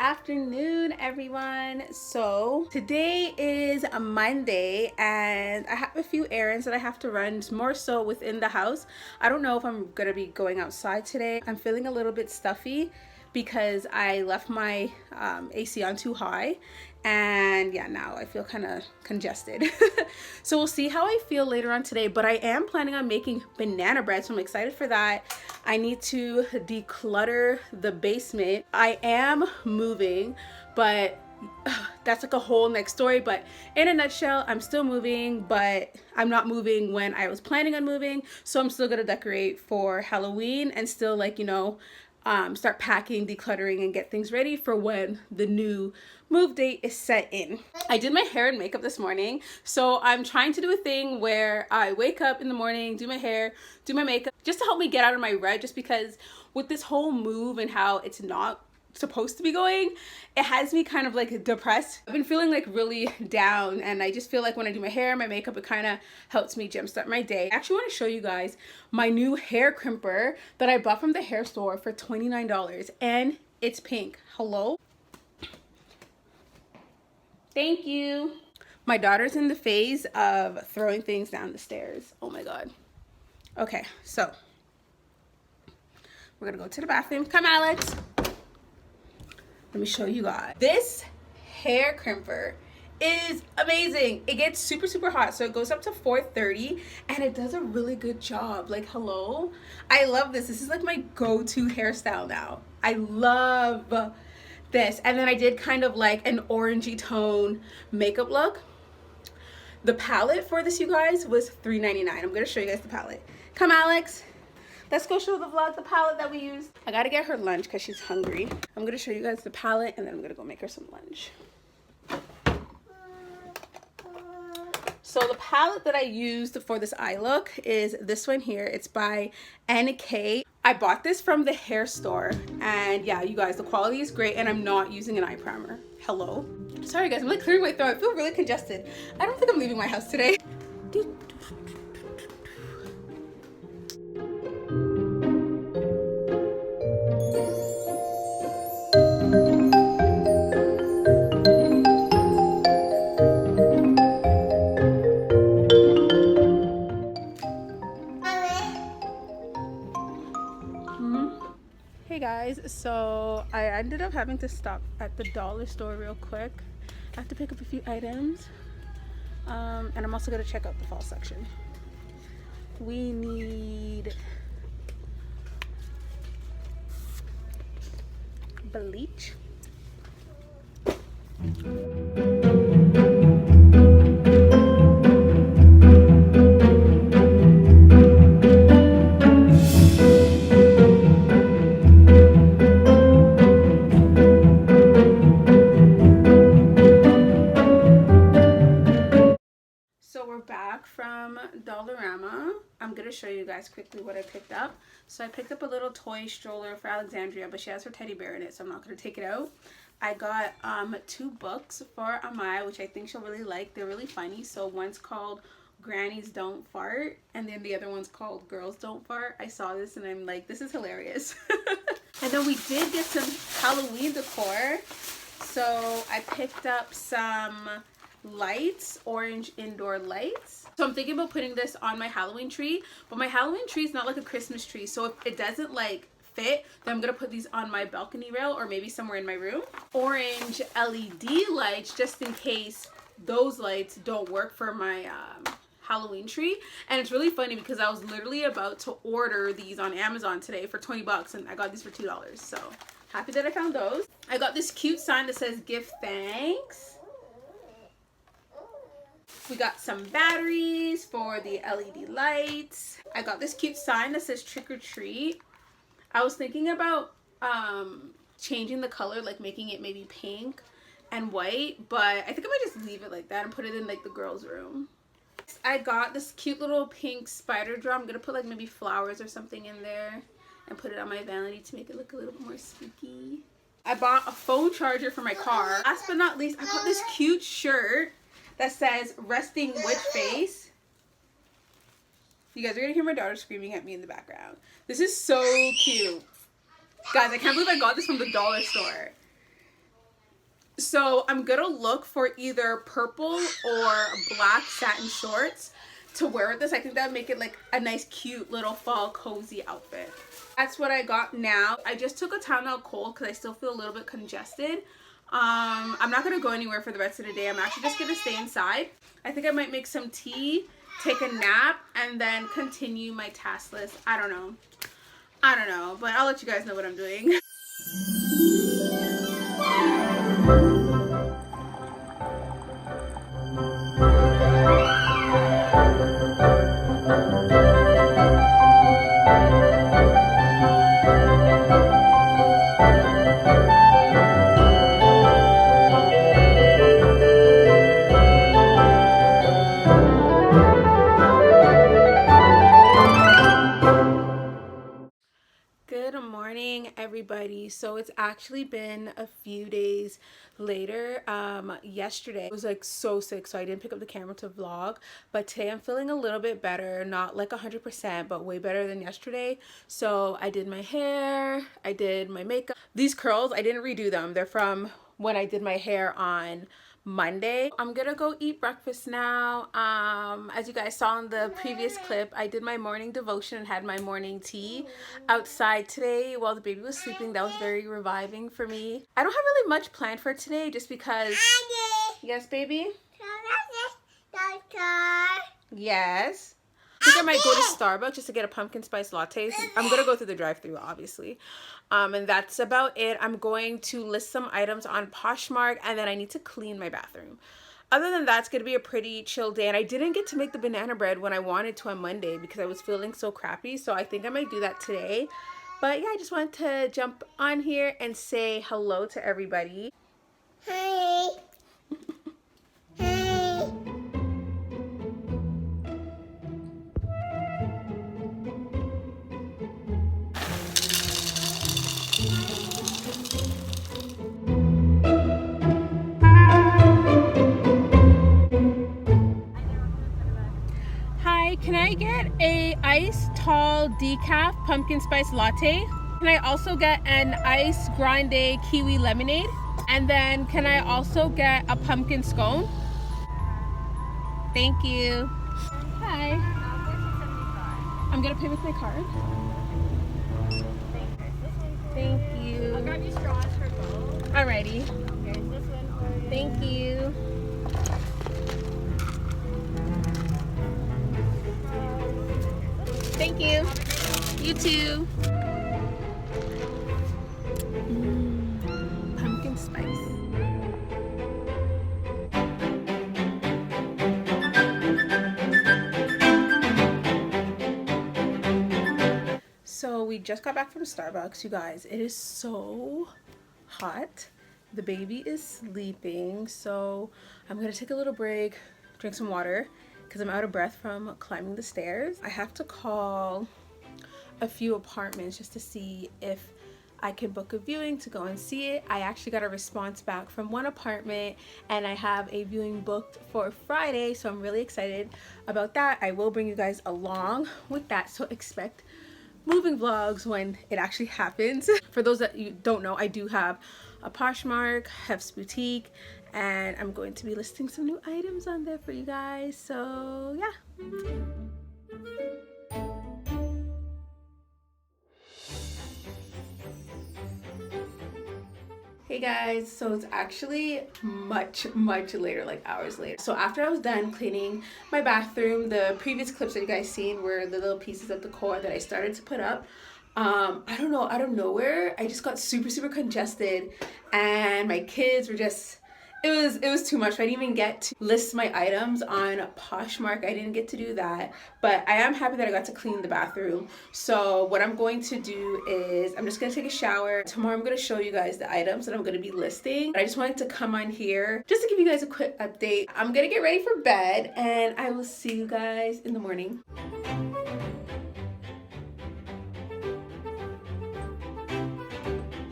afternoon, everyone. So today is a Monday and I have a few errands that I have to run, more so within the house. I don't know if I'm gonna be going outside today. I'm feeling a little bit stuffy because I left my AC on too high, and yeah, now I feel kind of congested. So we'll see how I feel later on today, but I am planning on making banana bread, so I'm excited for that. I need to declutter the basement. I am moving, but that's like a whole next story. But in a nutshell, I'm still moving, but I'm not moving when I was planning on moving. So I'm still gonna decorate for Halloween and still, like, you know, start packing, decluttering, and get things ready for when the new move date is set in. I did my hair and makeup this morning, so I'm trying to do a thing where I wake up in the morning, do my hair, do my makeup, just to help me get out of my rut, just because with this whole move and how it's not supposed to be going, it has me kind of like depressed. I've been feeling like really down, and I just feel like when I do my hair, my makeup, it kind of helps me jumpstart my day. I actually want to show you guys my new hair crimper that I bought from the hair store for $29, and it's pink. Hello? Thank you. My daughter's in the phase of throwing things down the stairs. Oh my god. Okay, so we're gonna go to the bathroom. Come, Alex. Let me show you guys. This hair crimper is amazing. It gets super hot, so it goes up to 430, and it does a really good job. Like, hello, I love this. This is like my go-to hairstyle now. I love this. And then I did kind of like an orangey tone makeup look. The palette for this, you guys, was $3.99. I'm gonna show you guys the palette. Come, Alex. Let's go show the vlog the palette that we used. I gotta get her lunch because she's hungry. I'm gonna show you guys the palette, and then I'm gonna go make her some lunch. So the palette that I used for this eye look is this one here. It's by dhgate. I bought this from the hair store, and yeah, you guys, the quality is great, and I'm not using an eye primer. Hello? Sorry guys, I'm like clearing my throat. I feel really congested. I don't think I'm leaving my house today. Hey guys, so I ended up having to stop at the dollar store real quick. I have to pick up a few items, and I'm also gonna check out the fall section. We need bleach. From Dollarama. I'm gonna show you guys quickly what I picked up. So I picked up a little toy stroller for Alexandria, but she has her teddy bear in it, so I'm not gonna take it out. I got 2 books for Amaya, which I think she'll really like. They're really funny. So one's called Grannies Don't Fart, and then the other one's called Girls Don't Fart. I saw this and I'm like, this is hilarious. And then we did get some Halloween decor. So I picked up some lights, orange indoor lights. So I'm thinking about putting this on my Halloween tree, but my Halloween tree is not like a Christmas tree, so if it doesn't like fit, then I'm gonna put these on my balcony rail or maybe somewhere in my room. Orange LED lights, just in case those lights don't work for my Halloween tree. And it's really funny because I was literally about to order these on Amazon today for 20 bucks, and I got these for $2, so happy that I found those. I got this cute sign that says give thanks. We got some batteries for the LED lights. I got this cute sign that says trick or treat. I was thinking about changing the color, like making it maybe pink and white, but I think I might just leave it like that and put it in like the girls' room. I got this cute little pink spider drum. I'm gonna put like maybe flowers or something in there and put it on my vanity to make it look a little bit more spooky. I bought a phone charger for my car. Last but not least, I got this cute shirt that says resting witch face. You guys are gonna hear my daughter screaming at me in the background. This is so cute. Guys, I can't believe I got this from the dollar store. So I'm gonna look for either purple or black satin shorts to wear with this. I think that would make it like a nice cute little fall cozy outfit. That's what I got now. I just took a Tylenol cold because I still feel a little bit congested. I'm not gonna go anywhere for the rest of the day. I'm actually just gonna stay inside. I think I might make some tea, take a nap, and then continue my task list. I don't know, but I'll let you guys know what I'm doing. Good morning, everybody. So it's actually been a few days later. Yesterday I was like so sick, so I didn't pick up the camera to vlog, but today I'm feeling a little bit better, not like 100%, but way better than yesterday. So I did my hair, I did my makeup. These curls, I didn't redo them. They're from when I did my hair on Monday. I'm gonna go eat breakfast now. As you guys saw in the previous clip, I did my morning devotion and had my morning tea outside today while the baby was sleeping. That was very reviving for me. I don't have really much planned for today just because... Yes, baby? Yes. I think I might go to Starbucks just to get a pumpkin spice latte. I'm gonna go through the drive-thru, obviously. And that's about it. I'm going to list some items on Poshmark, and then I need to clean my bathroom. Other than that, it's gonna be a pretty chill day. And I didn't get to make the banana bread when I wanted to on Monday because I was feeling so crappy. So I think I might do that today. But yeah, I just wanted to jump on here and say hello to everybody. Hi. Hi. Hi, can I get a iced tall decaf pumpkin spice latte? Can I also get an iced grande kiwi lemonade? And then can I also get a pumpkin scone? Thank you. Hi. I'm gonna pay with my card. Thank you. I'll grab you straws for both. Alrighty. Here's this one for you. Thank you. Thank you. You too. Pumpkin spice. So we just got back from Starbucks, you guys. It is so hot. The baby is sleeping, so I'm gonna take a little break, drink some water, because I'm out of breath from climbing the stairs. I have to call a few apartments just to see if I can book a viewing to go and see it. I actually got a response back from one apartment and I have a viewing booked for Friday, so I'm really excited about that. I will bring you guys along with that, so expect moving vlogs when it actually happens. For those that you don't know, I do have a Poshmark, Hef's Boutique, and I'm going to be listing some new items on there for you guys, so yeah. Hey guys, so it's actually much later, like hours later. So after I was done cleaning my bathroom, the previous clips that you guys seen were the little pieces of decor that I started to put up. I don't know, out of nowhere, I just got super congested and my kids were just, it was too much. I didn't even get to list my items on Poshmark. I didn't get to do that, but I am happy that I got to clean the bathroom. So what I'm going to do is I'm just gonna take a shower. Tomorrow I'm gonna show you guys the items that I'm gonna be listing. I just wanted to come on here just to give you guys a quick update. I'm gonna get ready for bed and I will see you guys in the morning.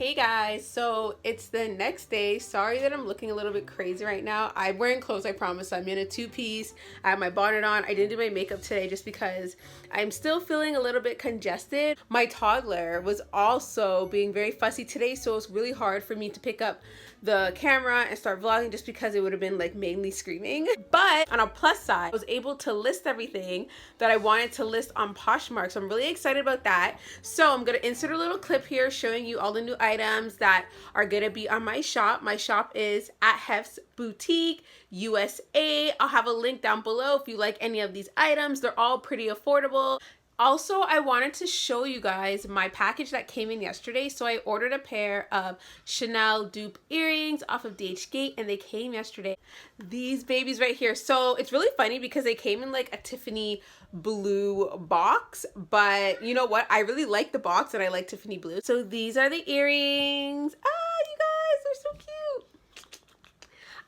Hey guys, so it's the next day. Sorry that I'm looking a little bit crazy right now. I'm wearing clothes, I promise. I'm in a two-piece. I have my bonnet on. I didn't do my makeup today just because I'm still feeling a little bit congested. My toddler was also being very fussy today, so it's really hard for me to pick up the camera and start vlogging just because it would have been like mainly screaming. But on a plus side, I was able to list everything that I wanted to list on Poshmark, so I'm really excited about that. So I'm gonna insert a little clip here showing you all the new items that are gonna be on my shop. My shop is at Hef's Boutique USA. I'll have a link down below if you like any of these items. They're all pretty affordable. Also, I wanted to show you guys my package that came in yesterday. So I ordered a pair of Chanel dupe earrings off of dhgate, and they came yesterday. These babies right here. So it's really funny because they came in like a Tiffany blue box, but you know what? I really like the box and I like Tiffany blue. So these are the earrings. Ah, you guys, they're so cute.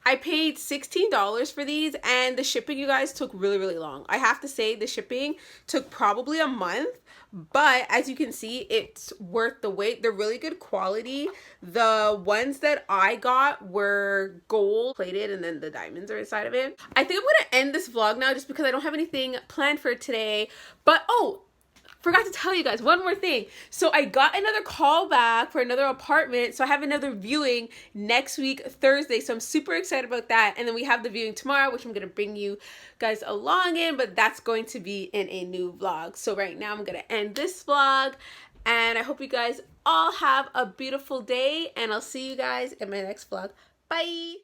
I paid $16 for these, and the shipping, you guys, took really long. I have to say the shipping took probably a month, but as you can see, it's worth the wait. They're really good quality. The ones that I got were gold plated, and then the diamonds are inside of it. I think I'm gonna end this vlog now just because I don't have anything planned for today. But oh, forgot to tell you guys one more thing. So I got another call back for another apartment. So I have another viewing next week, Thursday. So I'm super excited about that. And then we have the viewing tomorrow, which I'm going to bring you guys along in, but that's going to be in a new vlog. So right now I'm going to end this vlog, and I hope you guys all have a beautiful day, and I'll see you guys in my next vlog. Bye.